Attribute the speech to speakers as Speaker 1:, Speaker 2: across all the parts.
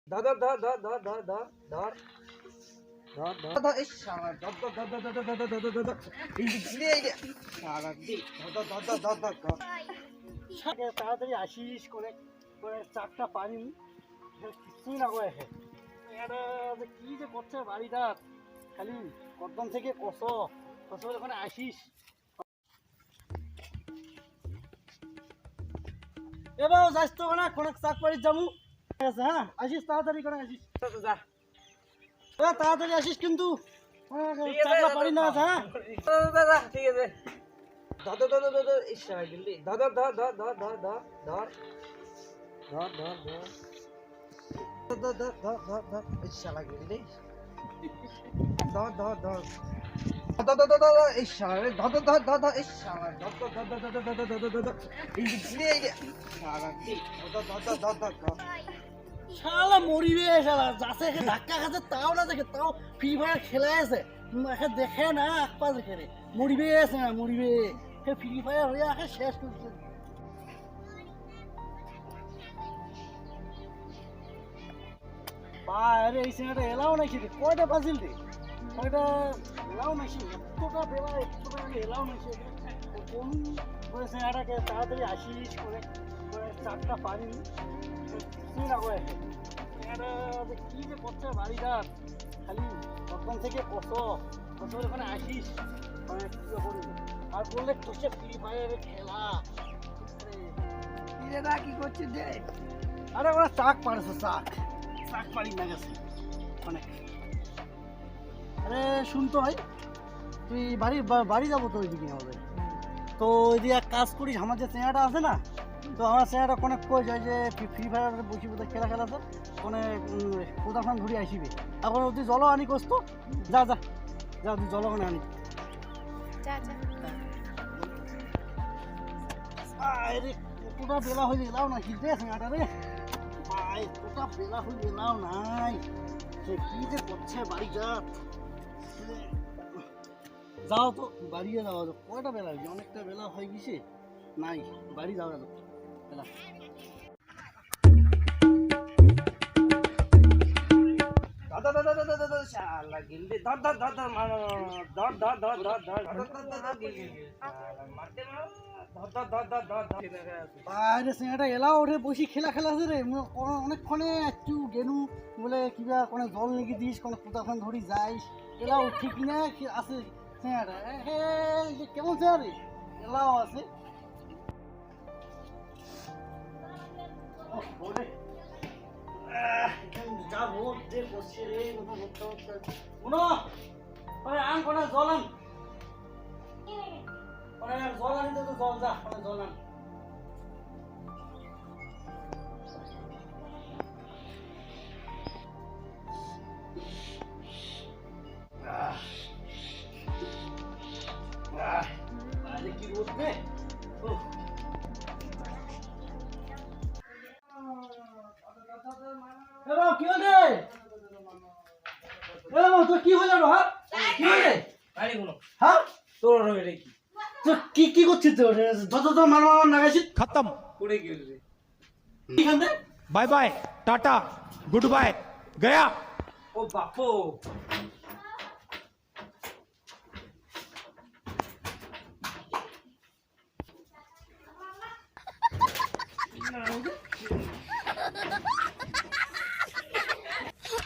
Speaker 1: ধর ধর ধর ধর ধর ধর ধর ধর ধর ধর ধর এই শালা ধর ধর ধর ধর ধর ধর ধর ধর ধর এই যে শালা দি ধর ধর ধর ধর ধর ধর
Speaker 2: সাকে তাড়াতাড়ি আসিস করে করে চারটা পানি কিছুই না করে এটা কি যে করছে বাড়িটা খালি কদম থেকে কষো কষো ওখানে আসিস এবার যাস তো না কোনো চাক পাড়ি যাবো ঠিক আছে হ্যাঁ আসিস তাড়াতাড়ি করে আসিস
Speaker 1: যা
Speaker 2: তাড়াতাড়ি আসিস কিন্তু চাকটা পারি না আছে হ্যাঁ
Speaker 1: ঠিক আছে ধর ধর ধর ধর ধর এই শালা জলদি ধর ধর ধর ধর ধর ধর ধর ধর ধর ধর ধর ধর ধর ধর ধর এই শালা জলদি ধর ধর ধর ধর ধর ধর ধর এই শালা ধর ধর ধর ধর ধর এই শালা ধর ধর ধর ধর ধর ধর ধর ধর ধর এই যে শালা কি ধর ধর ধর ধর ধর ধর
Speaker 2: শালা মরিবে শালা যাচ্ছে ধাক্কা খাচ্ছে তাও না দেখে তাও ফ্রি ফায়ার খেলে আছে দেখে না আকপা দেখে রে মরিবে আছে না মরিবে ফ্রি ফায়ার হয়ে আগে শেষ করছে বাইরে এই সিনেমাটা এলাও নাকি রে কয়টা বাজিল রে কয়টা এলাও নাকি এতটা বেলা এতটা এলাও নাকি কোন ওই সিনেমাটাকে তাড়াতাড়ি আসিস করে চারটা পানি কিছুই না করে কি যে করছে বাড়িটা খালি প্রথম থেকে কষো কষো ওখানে আসিস মানে কি করবি আর বললে তোষে ফ্রি ফায়ারের খেলা
Speaker 1: কি করছিস রে
Speaker 2: আরে ওরা চাক পাড়েছে চাক চাক পাড়ি না গেছে অনেক আরে শুনতো ভাই তুই বাড়ি যাবো তো ওইদিকে হবে তো ওইদিকে এক কাজ করিস আমার যে চেহারাটা আছে না তো আমার চেহারাটা কোনে কই যায় যে ফ্রি ফায়ার বসি বোধ খেলা খেলাছে কোনে কোথাও ঘুরে আসিবে এখন তুই জল আনি কষ্ট যা যা যা তুই জল ওখানে আনি আরে কতটা বেলা হয়ে এলাও না কি রে চেহারাটা রে ভাই কতটা বেলা হয়ে এলাও নাই সে কি যে করছে বাড়ি যাও তো বাড়িয়ে যাওয়া যাও কয়টা বেলা হয়েছে অনেকটা বেলা হয়ে গেছে নাই বাড়ি যাওয়া যাও বেলা
Speaker 1: ধর ধর ধর ধর ধর ধর শালা গিলদি ধর ধর ধর ধর মার ধর ধর ধর ধর ধর ধর গিলদি মারতে মার ধর ধর ধর ধর ধর
Speaker 2: বাইরে সিনেমাটা এলাও ওঠে বসি খেলা খেলাছে রে অনেকক্ষণে একটু গেলু বলে কিবা কোনো জল লেগে দিস কোনো কোথাখান ধরি যাইস এলাও ঠিক না আছে সিনেমাটা কেমন চেয়ার রে এলাও আছে যা রোদ যে বসছে রে আন কোনা জল আন জল আনি তো জল যা জল আন কি রোদ রে কি হলে তোর কি হলো হ্যাঁ কি হলে
Speaker 1: আরে কোনো
Speaker 2: হ্যাঁ
Speaker 1: তোর রে কি
Speaker 2: তো কি করছিস তোর যত মার লাগাইছিস
Speaker 3: खत्म
Speaker 1: পড়ে গেল রে
Speaker 2: এখান থেকে
Speaker 3: bye bye tata goodbye गया
Speaker 1: ও বাপু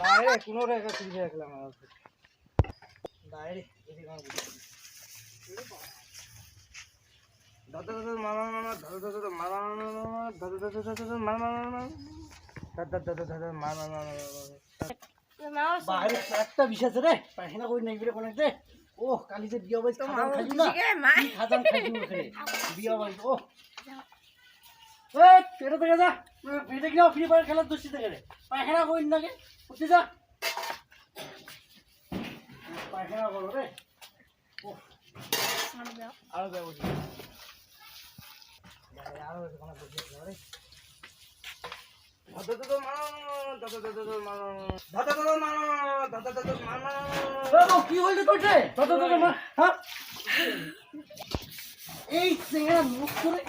Speaker 1: বাইরে কোনো রেখা তুলে রাখলাম বাইরে এদিকে দাদা দাদা মামা মামা দাদা দাদা মামা মামা দাদা দাদা দাদা মামা মামা দাদা দাদা দাদা মামা মামা
Speaker 2: বাইরে একটা বিষ আছে রে পায়খানা করি নাই বলে কোনে রে ও কালি যে বিয়া বাড়ি খাজান খাইছু না খাজান খাইছু ওখানে বিয়া বাড়ি ও এই পেটে থেকে যা পেটে গিয়ে ফ্রি ফায়ার খেলার দোষী থেকে রে পায়খানা করি না কে উঠে যা পায়খানা করো রে ও
Speaker 1: আরো যাবো আরো কোনো বুঝে রে দাদা দাদা মামা দাদা দাদা মামা দাদা দাদা মামা দাদা দাদা মামা
Speaker 2: ও কি হইল তোর রে দাদা দাদা মা হ্যাঁ এই চেহারা মুখ করে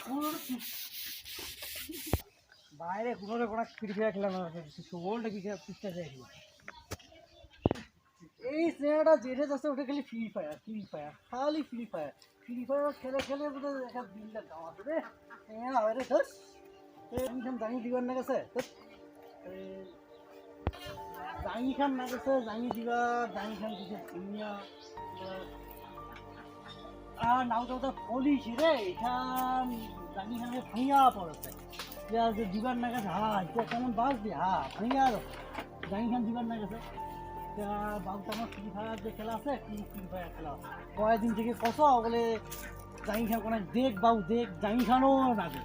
Speaker 2: বাইরে কোনো কোনো ফ্রি ফায়ার খেলা না ওল্ড পিসটা যায় এই স্নেহাটা যেটা যাচ্ছে ওটা খালি ফ্রি ফায়ার খালি ফ্রি ফায়ার খেলে খেলে বোধহয় একটা দিনটা গাওয়া রে স্নেহা হয় রে ধস এইখান জানি দিবার না গেছে জানি খান না গেছে জানি দিবা জানি খান কিছু দুনিয়া আর নাও তো পুলিশ রে এখান জানি খানে ভুঁইয়া পড়েছে যে দিবার না গেছে হ্যাঁ এটা কেমন বাঁচবে হ্যাঁ ভুঁইয়া জানি খান দিবার না গেছে বাবুটা আমার ফ্রি ফায়ার যে খেলা আছে ফ্রি ফায়ার খেলা কয়েকদিন থেকে কত বলে জানি খান কোনো দেখ বাবু দেখ জানি খানও নাগে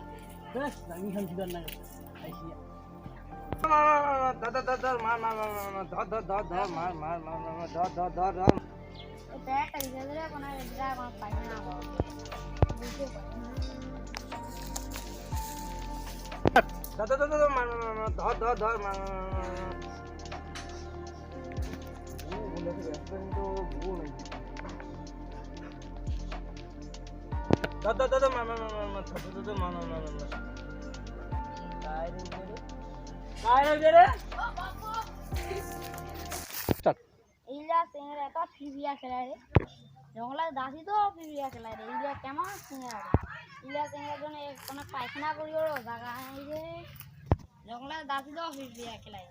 Speaker 2: বেশ জানি খান দিবার না গেছে আইসিয়া
Speaker 1: ধর ধর ধর মার মার মার ধর ধর ধর ধর মার মার মার মার ধর ধর ধর ধর
Speaker 4: এটা একটা রিজার্ভে কোনো এটা কোনো পাই না বুঝতে পারি
Speaker 1: ধর ধর ধর ধর মার মার মার ধর ধর ধর মার ও বলে তো রেস্টুরেন্ট তো ভুল নাই ধর ধর ধর মার মার মার ধর ধর ধর মার মার মার মার
Speaker 4: ইলিয়া সিংহের একটা ফিরিয়া খেলা রে জঙ্গলার দাসি তো ফিরিয়া খেলা রে ইলিয়া কেমন সিংহের ইলিয়া সিংহের জন্য কোনো পায়খানা করিও জায়গা নাই রে জঙ্গলার দাসি তো ফিরিয়া খেলা রে